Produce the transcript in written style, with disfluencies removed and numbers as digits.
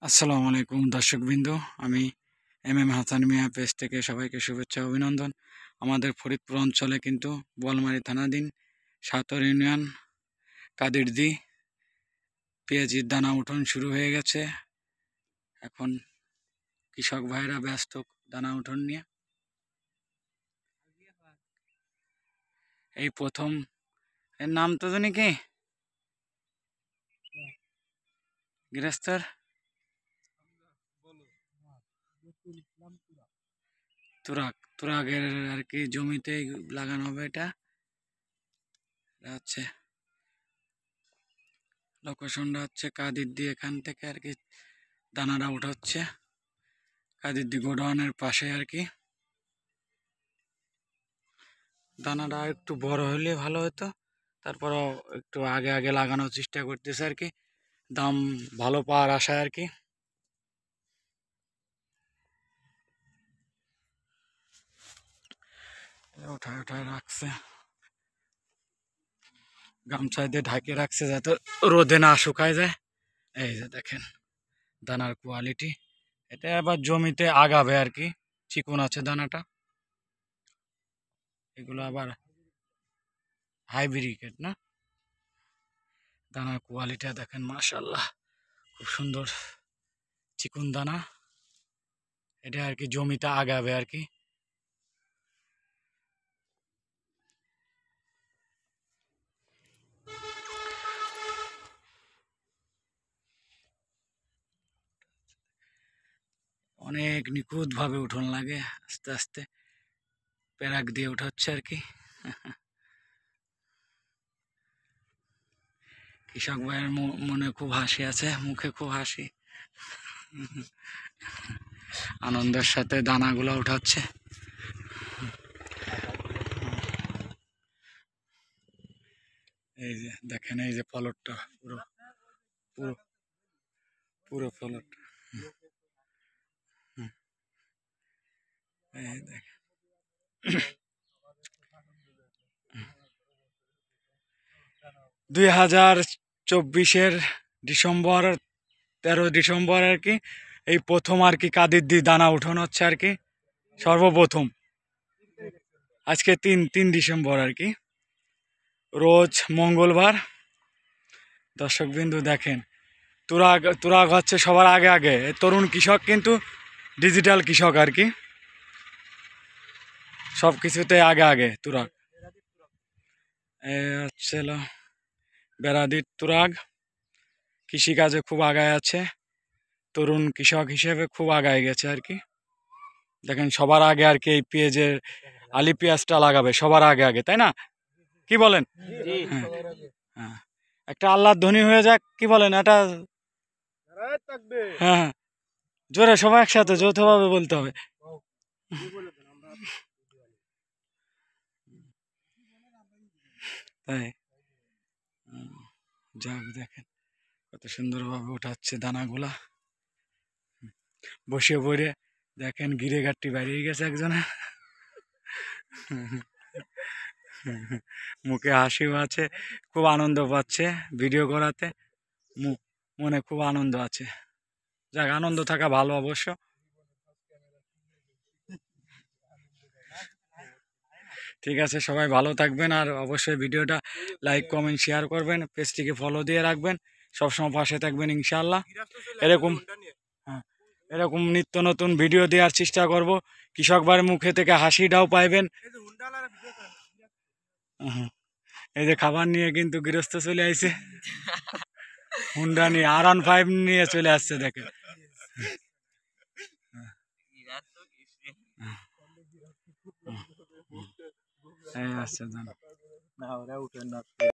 আসসালামু আলাইকুম দর্শকবৃন্দ, আমি এম হাসান মিয়া পেজ থেকে সবাইকে শুভেচ্ছা অভিনন্দন। আমাদের ফরিদপুর অঞ্চলে কিন্তু বোয়ালমারী থানাধীন সাতর ইউনিয়ন কাদিরদি পেঁয়াজির দানা উঠান শুরু হয়ে গেছে। এখন কৃষক ভাইরা ব্যস্ত দানা উঠান নিয়ে। এই প্রথম এর নাম তো জানি কি গৃহস্থর তুরাগের আর কি জমিতে লাগানো হবে। এটা হচ্ছে লোকেশনটা হচ্ছে কাদিরদি, এখান থেকে আর কি দানাটা উঠাচ্ছে কাদিরদি গোডাউনের পাশে আর কি। দানাটা একটু বড় হলে ভালো হতো, তারপরও একটু আগে আগে লাগানোর চেষ্টা করতেছে আর কি, দাম ভালো পাওয়ার আশায় আর কি। উঠায় উঠায় রাখছে, গামছায় দিয়ে ঢাকে রাখছে যাতে রোদে না শুকায় যায়। এই যে দেখেন দানার কোয়ালিটি, এটা আবার জমিতে আগাবে আর কি, চিকন আছে দানাটা। এগুলো আবার হাইব্রিড না, দানার কোয়ালিটি দেখেন মাশাআল্লাহ, খুব সুন্দর চিকন দানা। এটা আর কি জমিতে আগাবে আর কি। অনেক নিখুঁত ভাবে উঠোন লাগে, আস্তে আস্তে প্যারাক দিয়ে উঠাচ্ছে আর কি। কৃষক ভাইয়ের মনে খুব হাসি আছে, মুখে খুব হাসি, আনন্দের সাথে দানাগুলো উঠাচ্ছে। এই যে দেখেন, এই যে ফলকটা পুরো পুরো পুরো ফলক, এই দেখেন 2024-এর ডিসেম্বর 13 ডিসেম্বর আর কি এই প্রথম আর কি কাদিরদি দানা উঠানো হচ্ছে আর কি, সর্বপ্রথম। আজকে 3 ডিসেম্বর আর কি, রোজ মঙ্গলবার। দর্শকবিন্দু দেখেন, তুরাগ হচ্ছে সবার আগে আগে, তরুণ কৃষক কিন্তু ডিজিটাল কৃষক আর কি, সব কিছুতে আগে আগে তুরাগ। হচ্ছে বেড়াদির তুরাগ কৃষিকাজে খুব আগায় আছে, তরুণ কৃষক হিসেবে খুব আগায় গেছে আর কি। দেখেন সবার আগে আর কি এই পেঁয়াজের আলি পেঁয়াজটা লাগাবে সবার আগে আগে, তাই না? কি বলেন? হ্যাঁ হ্যাঁ, একটা আল্লাহর ধ্বনি হয়ে যাক, কি বলেন? এটা হ্যাঁ হ্যাঁ, জোরে সবাই একসাথে যৌথভাবে বলতে হবে। তাই যাক, দেখেন কত সুন্দরভাবে উঠাচ্ছে দানাগুলা, বসে পড়ে দেখেন গিরে গাঠটি বেরিয়ে গেছে একজনের, মুখে হাসিও আছে, খুব আনন্দ পাচ্ছে ভিডিও করাতে, মনে খুব আনন্দ আছে। যাক, আনন্দ থাকা ভালো অবশ্য। ঠিক আছে, সবাই ভালো থাকবেন, আর অবশ্যই ভিডিওটা লাইক কমেন্ট শেয়ার করবেন, পেজটিকে ফলো দিয়ে রাখবেন, সবসময় পাশে থাকবেন ইনশাআল্লাহ। এরকম হ্যাঁ, এরকম নিত্য নতুন ভিডিও দেওয়ার চেষ্টা করব, কৃষক ভাইয়ের মুখে থেকে হাসিটাও পাইবেন। এই যে খাবার নিয়ে কিন্তু গৃহস্থ চলে আইছে, হুন্ডা নিয়ে R15 নিয়ে চলে আসছে দেখেন। আচ্ছা, না ওরা উঠেন না।